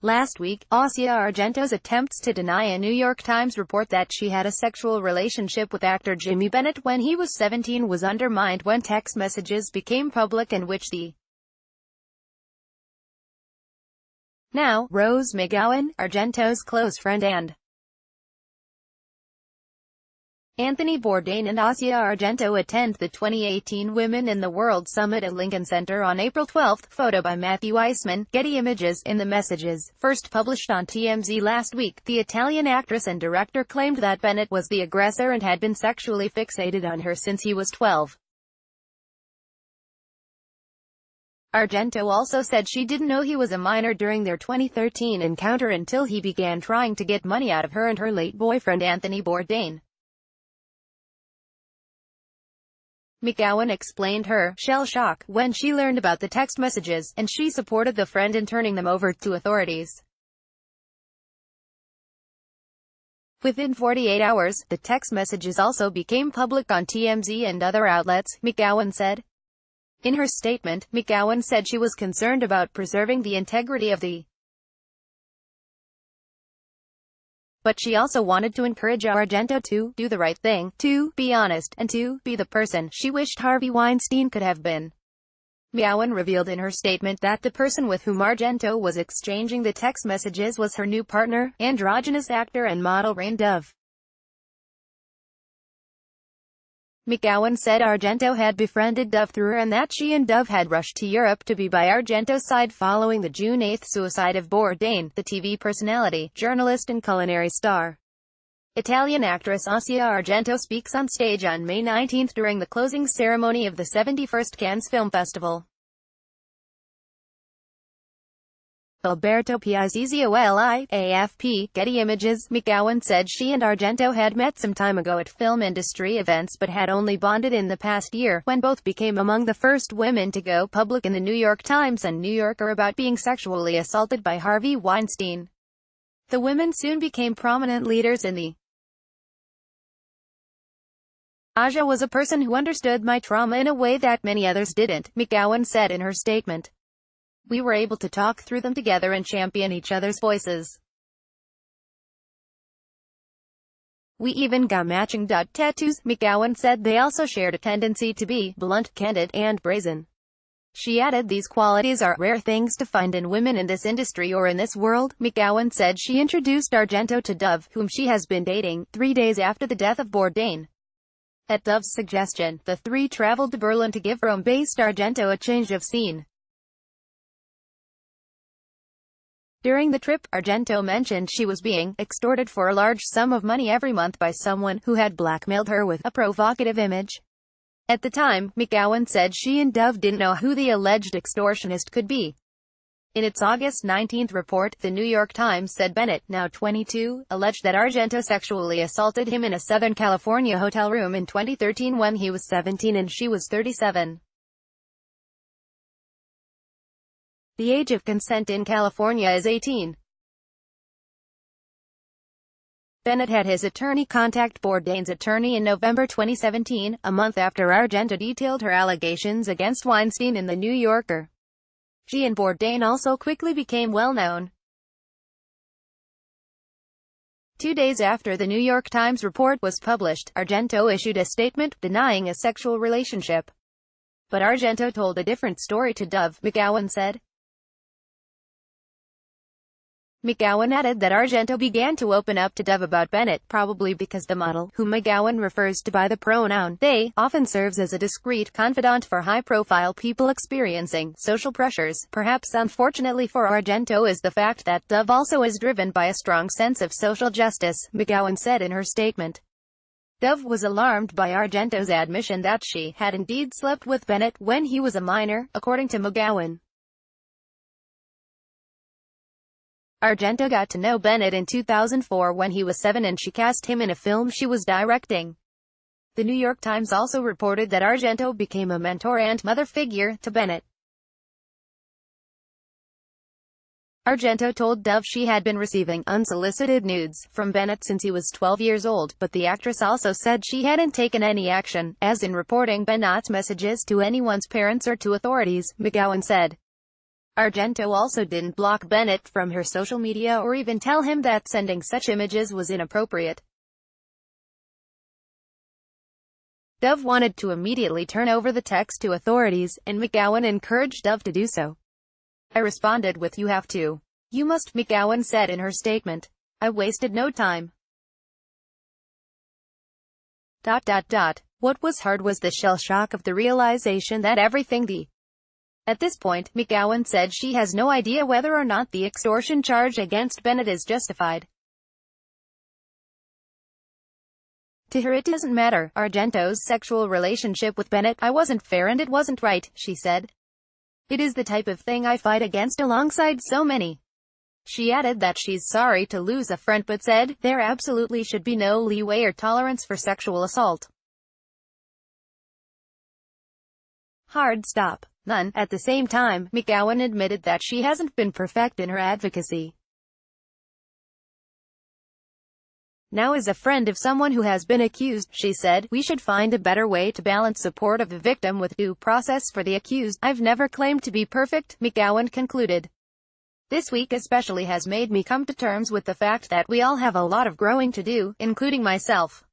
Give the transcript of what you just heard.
Last week, Asia Argento's attempts to deny a New York Times report that she had a sexual relationship with actor Jimmy Bennett when he was 17 was undermined when text messages became public in which the now Rose McGowan, Argento's close friend, and Anthony Bourdain and Asia Argento attend the 2018 Women in the World Summit at Lincoln Center on April 12. Photo by Matthew Eisman, Getty Images. In the messages, first published on TMZ last week, the Italian actress and director claimed that Bennett was the aggressor and had been sexually fixated on her since he was 12. Argento also said she didn't know he was a minor during their 2013 encounter until he began trying to get money out of her and her late boyfriend Anthony Bourdain. McGowan explained her shell shock when she learned about the text messages, and she supported the friend in turning them over to authorities. Within 48 hours, the text messages also became public on TMZ and other outlets, McGowan said. In her statement, McGowan said she was concerned about preserving the integrity of the but she also wanted to encourage Argento to do the right thing, to be honest, and to be the person she wished Harvey Weinstein could have been. McGowan revealed in her statement that the person with whom Argento was exchanging the text messages was her new partner, androgynous actor and model Rain Dove. McGowan said Argento had befriended Dove through her and that she and Dove had rushed to Europe to be by Argento's side following the June 8 suicide of Bourdain, the TV personality, journalist and culinary star. Italian actress Asia Argento speaks on stage on May 19 during the closing ceremony of the 71st Cannes Film Festival. Alberto Piazzoli, AFP, Getty Images. McGowan said she and Argento had met some time ago at film industry events but had only bonded in the past year, when both became among the first women to go public in the New York Times and New Yorker about being sexually assaulted by Harvey Weinstein. The women soon became prominent leaders in the Asia was a person who understood my trauma in a way that many others didn't, McGowan said in her statement. We were able to talk through them together and champion each other's voices. We even got matching tattoos, McGowan said. They also shared a tendency to be blunt, candid, and brazen. She added these qualities are rare things to find in women in this industry or in this world. McGowan said she introduced Argento to Dove, whom she has been dating, 3 days after the death of Bourdain. At Dove's suggestion, the three traveled to Berlin to give Rome-based Argento a change of scene. During the trip, Argento mentioned she was being extorted for a large sum of money every month by someone who had blackmailed her with a provocative image. At the time, McGowan said she and Dove didn't know who the alleged extortionist could be. In its August 19 report, the New York Times said Bennett, now 22, alleged that Argento sexually assaulted him in a Southern California hotel room in 2013 when he was 17 and she was 37. The age of consent in California is 18. Bennett had his attorney contact Bourdain's attorney in November 2017, a month after Argento detailed her allegations against Weinstein in The New Yorker. She and Bourdain also quickly became well-known. 2 days after the New York Times report was published, Argento issued a statement denying a sexual relationship. But Argento told a different story to Dove, McGowan said. McGowan added that Argento began to open up to Dove about Bennett, probably because the model, whom McGowan refers to by the pronoun they, often serves as a discreet confidant for high-profile people experiencing social pressures. Perhaps unfortunately for Argento is the fact that Dove also is driven by a strong sense of social justice, McGowan said in her statement. Dove was alarmed by Argento's admission that she had indeed slept with Bennett when he was a minor, according to McGowan. Argento got to know Bennett in 2004 when he was 7 and she cast him in a film she was directing. The New York Times also reported that Argento became a mentor and mother figure to Bennett. Argento told Dove she had been receiving unsolicited nudes from Bennett since he was 12 years old, but the actress also said she hadn't taken any action, as in reporting Bennett's messages to anyone's parents or to authorities, McGowan said. Argento also didn't block Bennett from her social media or even tell him that sending such images was inappropriate. Dove wanted to immediately turn over the text to authorities, and McGowan encouraged Dove to do so. "I responded with 'You have to. You must,'" McGowan said in her statement. "I wasted no time. What was hard was the shell shock of the realization that everything the..." At this point, McGowan said she has no idea whether or not the extortion charge against Bennett is justified. To her it doesn't matter, Argento's sexual relationship with Bennett, "I wasn't fair and it wasn't right," she said. "It is the type of thing I fight against alongside so many." She added that she's sorry to lose a friend but said, "There absolutely should be no leeway or tolerance for sexual assault. Hard stop. None." At the same time, McGowan admitted that she hasn't been perfect in her advocacy. "Now as a friend of someone who has been accused," she said, "we should find a better way to balance support of the victim with due process for the accused. I've never claimed to be perfect," McGowan concluded. "This week especially has made me come to terms with the fact that we all have a lot of growing to do, including myself."